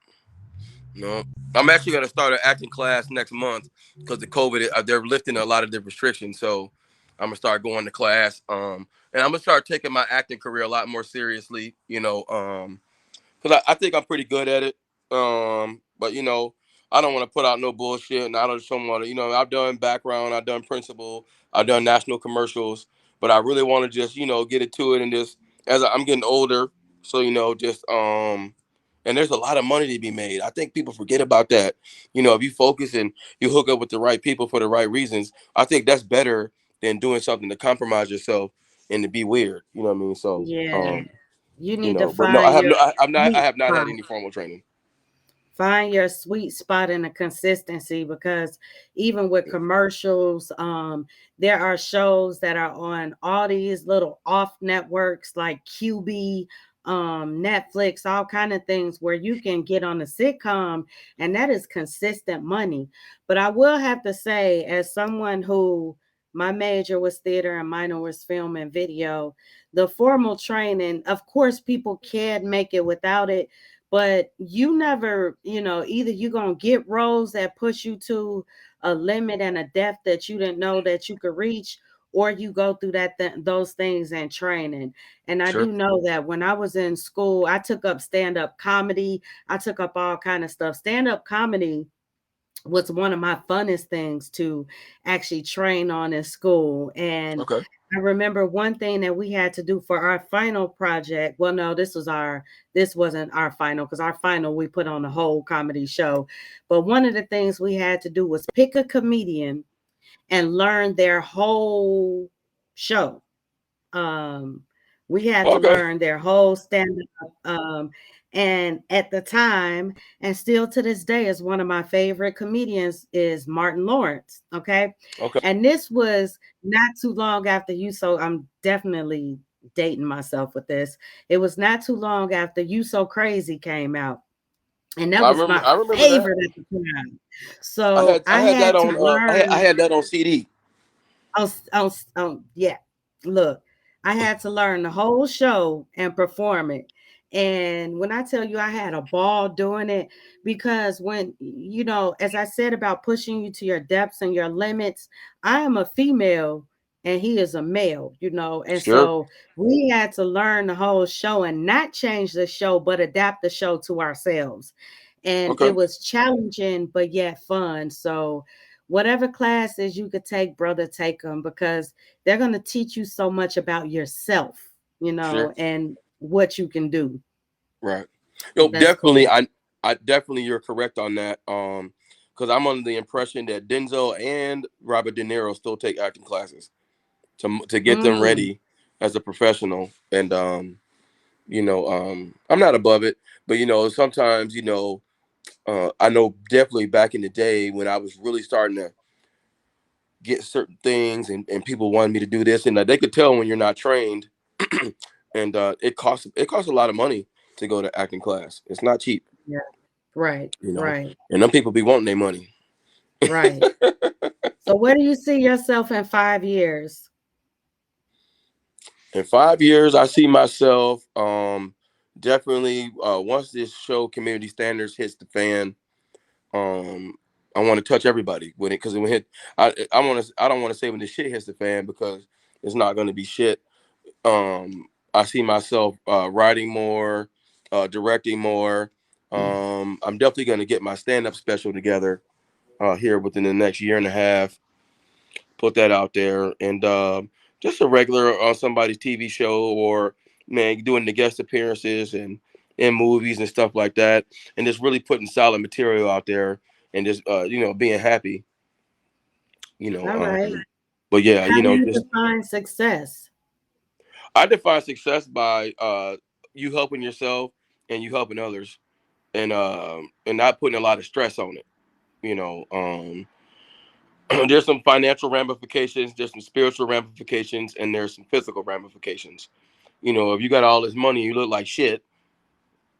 No. I'm actually gonna start an acting class next month because the COVID. They're lifting a lot of the restrictions, so I'm gonna start going to class. And I'm gonna start taking my acting career a lot more seriously. Because I think I'm pretty good at it. But I don't want to put out no bullshit, and I just don't want to. I've done background, I've done principal, I've done national commercials, but I really want to just get into it and just as I'm getting older, so just and there's a lot of money to be made. I think people forget about that. If you focus and you hook up with the right people for the right reasons, I think that's better than doing something to compromise yourself and to be weird. You know what I mean? So, Yeah. You you need to know, but no, I find have your no, I sweet have not spot. had any formal training. Find your sweet spot in the consistency, because even with Yeah. commercials, there are shows that are on all these little off networks like QB, Netflix, all kind of things where you can get on a sitcom, and that is consistent money. But I will have to say, as someone who, my major was theater and minor was film and video, the formal training, of course people can make it without it, but you never, either you're going to get roles that push you to a limit and a depth that you didn't know that you could reach, or you go through those things in training. And I Sure. do know that when I was in school, I took up stand-up comedy. I took up all kind of stuff. Stand-up comedy was one of my funnest things to actually train on in school. And Okay. I remember one thing that we had to do for our final project. Well, no, this wasn't our final, because our final we put on a whole comedy show. But one of the things we had to do was pick a comedian and learn their whole show. um we had to Okay. learn their whole stand up, and at the time, and still to this day, is one of my favorite comedians is Martin Lawrence. Okay. Okay. And this was not too long after you, so I'm definitely dating myself with this. It was not too long after You So Crazy came out, and that was my I remember that. favorite at the time. So I I had that had to on I learn. had that on CD. Yeah. Look, I had to learn the whole show and perform it. And when I tell you I had a ball doing it, because when, as I said about pushing you to your depths and your limits, I am a female and he is a male, and Sure. so we had to learn the whole show and not change the show, but adapt the show to ourselves. And it Okay. was challenging, but yet fun. So, whatever classes you could take, brother, take them, because they're going to teach you so much about yourself, Sure. and what you can do. Right. Yo, That's definitely. cool. I definitely you're correct on that. Because I'm under the impression that Denzel and Robert De Niro still take acting classes to get them Mm, ready as a professional. And I'm not above it, but sometimes I know definitely back in the day when I was really starting to get certain things and people wanted me to do this, and they could tell when you're not trained, and it costs a lot of money to go to acting class. It's not cheap, yeah. Right. you know, Right. and them people be wanting their money. Right. So where do you see yourself in 5 years? In 5 years, I see myself definitely once this show Community Standards hits the fan. Um, I want to touch everybody when it because when it hit, I don't want to say when the shit hits the fan because it's not going to be shit. I see myself writing more, directing more. I'm definitely going to get my stand-up special together here within the next year and a half. Put that out there, and just a regular on somebody's TV show or man doing the guest appearances and in movies and stuff like that, and just really putting solid material out there and just being happy. You know, All right. but yeah, How do you just define success? I define success by you helping yourself and you helping others, and not putting a lot of stress on it. You know, there's some financial ramifications, there's some spiritual ramifications, and there's some physical ramifications. If you got all this money, you look like shit.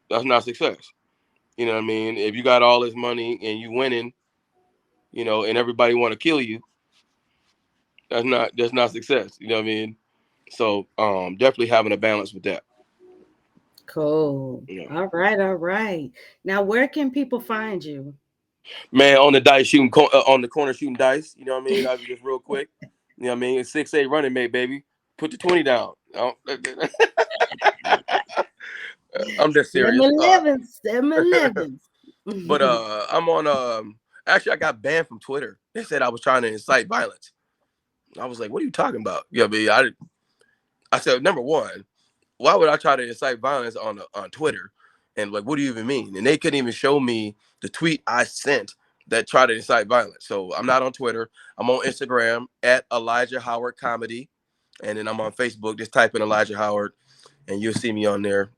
That's not success. You know what I mean? If you got all this money and you winning, and everybody want to kill you, that's not success. You know what I mean? So definitely having a balance with that. Cool. You know. All right. All right. Now, where can people find you? Man, on the dice on the corner shooting dice. You know what I mean? I'll be just real quick. You know what I mean? It's 6'8" running mate, baby. Put the 20 down. I'm just Them serious. 11s. Them 11s. But I'm on. Actually, I got banned from Twitter. They said I was trying to incite violence. I was like, "What are you talking about?" Yeah, I said, number one, why would I try to incite violence on Twitter? And like, what do you even mean? And they couldn't even show me the tweet I sent that try to incite violence. So I'm not on Twitter. I'm on Instagram at Elijah Howard Comedy, and then I'm on Facebook. Just type in Elijah Howard, and you'll see me on there.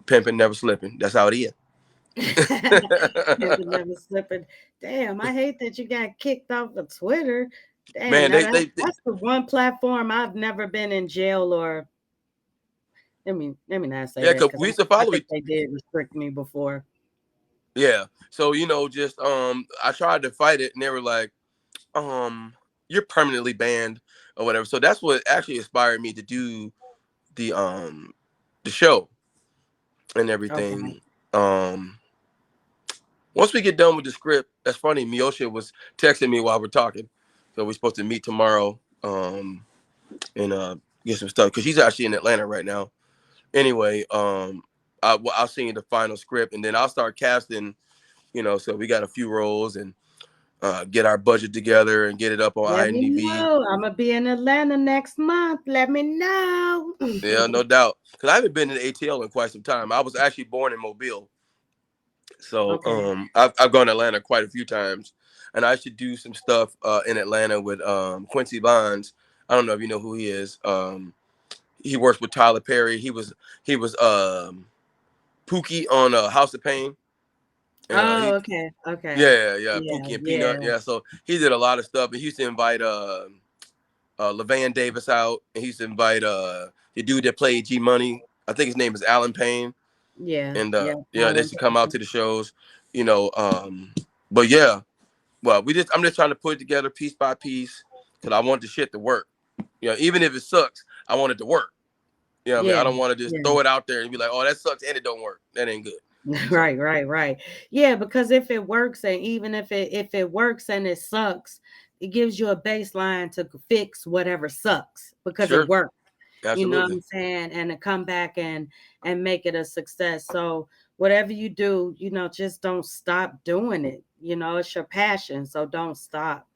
Pimping, never slipping. That's how it is. Never slipping. Damn, I hate that you got kicked off of Twitter. Damn, Man, that's the one platform I've never been in jail or. Let me not say yeah, that because because we used to I follow think they did restrict me before. Yeah. So, just I tried to fight it and they were like, you're permanently banned or whatever. So that's what actually inspired me to do the show and everything. Okay. Once we get done with the script, that's funny. Miosha was texting me while we're talking. So we're supposed to meet tomorrow and get some stuff because she's actually in Atlanta right now. Anyway, I'll send you the final script and then I'll start casting, so we got a few roles and get our budget together and get it up on Let me IMDb. know. I'm gonna be in Atlanta next month. Let me know. Yeah, no doubt. Because I haven't been in ATL in quite some time. I was actually born in Mobile. So Okay. I've gone to Atlanta quite a few times. And I should do some stuff in Atlanta with Quincy Bonds. I don't know if you know who he is. He works with Tyler Perry. He was Pookie on House of Pain. Oh, okay. Yeah, Yeah, Pookie and Peanut. yeah. Yeah, so he did a lot of stuff. And he used to invite LaVan Davis out, and he used to invite the dude that played G Money. I think his name is Alan Payne, Yeah, and yeah. they should come out to the shows, you know. But yeah, well, I'm just trying to put it together piece by piece because I want the shit to work. Even if it sucks, I want it to work. I mean, I Yeah, don't want to just yeah. throw it out there and be like, oh, that sucks and it don't work. That ain't good. So, Right. Yeah, because if it works, and even if it works and it sucks, it gives you a baseline to fix whatever sucks because it sure, worked. You know what absolutely. I'm saying? And to come back and make it a success. So whatever you do, just don't stop doing it. It's your passion, so don't stop.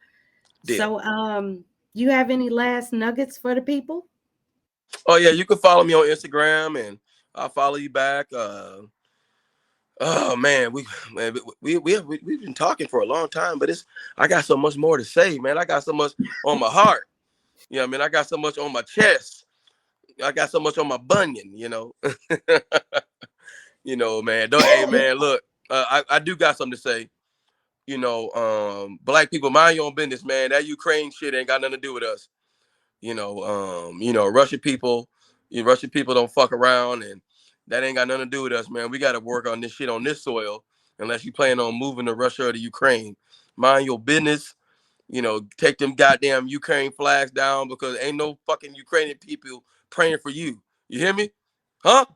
Deal. So you have any last nuggets for the people? Oh yeah, you can follow me on Instagram and I'll follow you back. Oh man, we've been talking for a long time, but I got so much more to say, man. I got so much on my heart. I mean, I got so much on my chest. I got so much on my bunion. Man. Don't Hey man, look, I do got something to say. Black people, mind your own business, man. That Ukraine shit ain't got nothing to do with us. Russian people, Russian people don't fuck around, and that ain't got nothing to do with us, man. We got to work on this shit on this soil, unless you plan on moving to Russia or to Ukraine. Mind your business. Take them goddamn Ukraine flags down because ain't no fucking Ukrainian people praying for you. You hear me? Huh?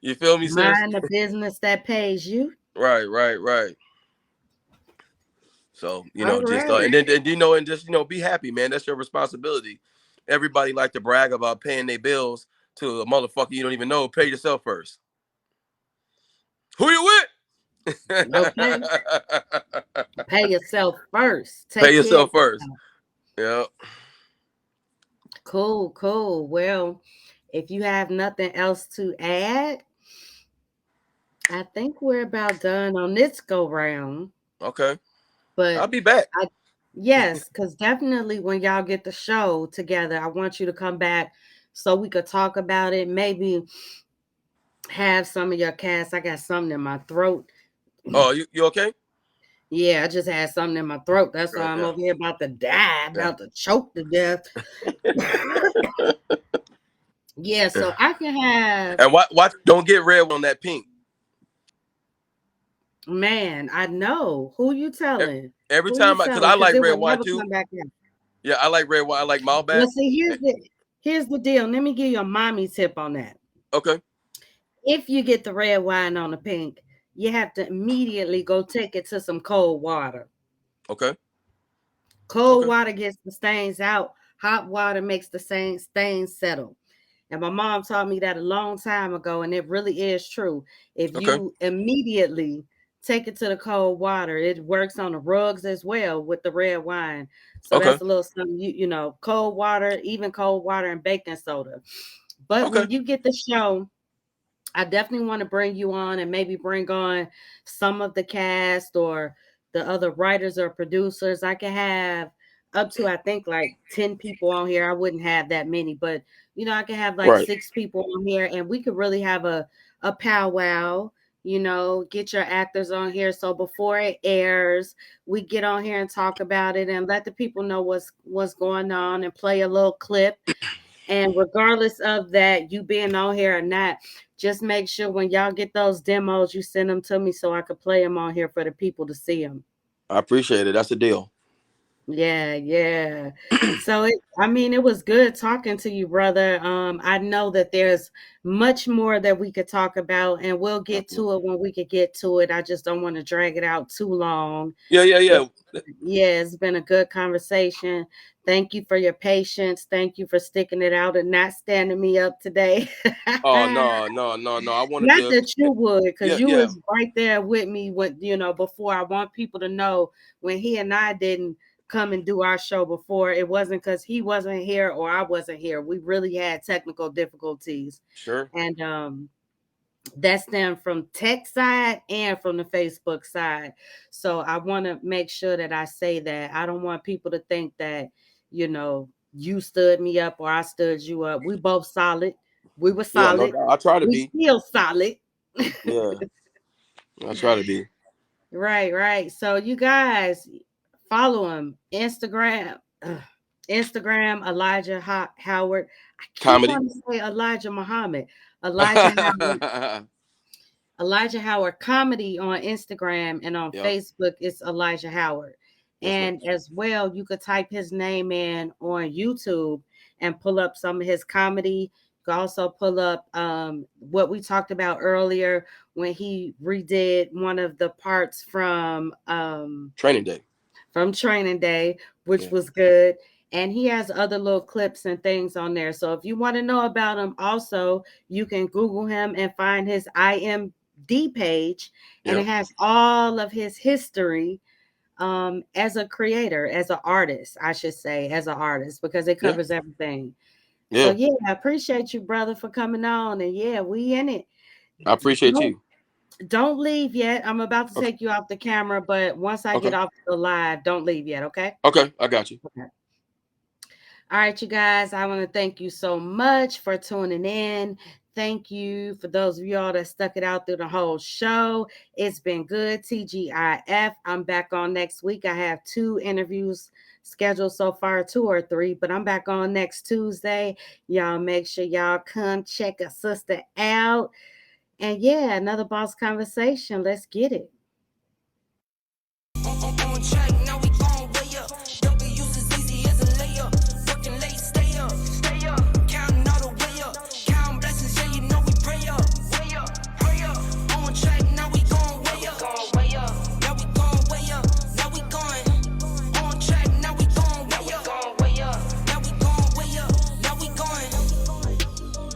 You feel me, sis? Mind the business that pays you. Right. So, All just right. and just be happy, man. That's your responsibility. Everybody like to brag about paying their bills to a motherfucker you don't even know. Pay yourself first. Who you with? Okay. Pay yourself first. Pay Take care of yourself first. yourself. Yeah. Cool. Well, if you have nothing else to add, I think we're about done on this go round. Okay. I'll But be back. yes, because definitely when y'all get the show together, I want you to come back so we could talk about it. Maybe have some of your cast. I got something in my throat. Oh, you okay? Yeah, I just had something in my throat. That's why I'm Yeah. over here about to die, Yeah. about to choke to death. Yeah, so I can have. And watch, don't get red on that pink. Man, I know. Who you telling? Every Who you time, because telling? I Because like it red will wine never too. come back in. Yeah, I like red wine. I like Well, Malbec. see, here's the deal. Let me give you a mommy tip on that. Okay. If you get the red wine on the pink, you have to immediately go take it to some cold water. Okay. Cold Okay. water gets the stains out. Hot water makes the same stains settle. And my mom taught me that a long time ago, and it really is true. If Okay. you immediately take it to the cold water, it works on the rugs as well with the red wine. So Okay. that's a little something, cold water, even cold water and baking soda. But Okay. when you get the show, I definitely want to bring you on and maybe bring on some of the cast or the other writers or producers. I can have up to, I think, like 10 people on here. I wouldn't have that many, but I can have like Right. 6 people on here and we could really have a powwow, get your actors on here. So before it airs, we get on here and talk about it and let the people know what's going on and play a little clip. And regardless of that, you being on here or not, just make sure when y'all get those demos, you send them to me so I could play them on here for the people to see them. I appreciate it. That's the deal. Yeah. So it was good talking to you, brother. I know that there's much more that we could talk about, and we'll get to it when we could get to it. I just don't want to drag it out too long. Yeah. It's been a good conversation. Thank you for your patience. Thank you for sticking it out and not standing me up today. Oh no. I wanted Not to. that you would, because you Yeah. was right there with me before. I want people to know when he and I didn't come and do our show before, it wasn't because he wasn't here or I wasn't here. We really had technical difficulties. Sure. And that's them from tech side and from the Facebook side. So I want to make sure that I say that. I don't want people to think that, you stood me up or I stood you up. We both solid. We were solid. Yeah, no, I try to we be. still solid. Yeah. I try to be. Right. So you guys follow him. Instagram, Elijah Howard. I keep Comedy. wanting to say Elijah Muhammad. Elijah Howard Comedy on Instagram, and on Facebook it's Elijah Howard. Yes, and as well, you could type his name in on YouTube and pull up some of his comedy. You can also pull up what we talked about earlier when he redid one of the parts from Training Day. Which was good. And he has other little clips and things on there. So if you want to know about him, also, you can Google him and find his IMD page. And it has all of his history as a creator, as an artist, I should say, because it covers everything. So I appreciate you, brother, for coming on. And we in it. I appreciate you. Don't leave yet. I'm about to take you off the camera, but once I get off the live, don't leave yet, okay? Okay, I got you. Okay. All right, you guys, I want to thank you so much for tuning in. Thank you for those of y'all that stuck it out through the whole show. It's been good. TGIF. I'm back on next week. I have 2 interviews scheduled so far, 2 or 3, but I'm back on next Tuesday. Y'all make sure y'all come check a sister out. And another boss conversation. Let's get it.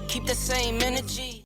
Keep the same energy.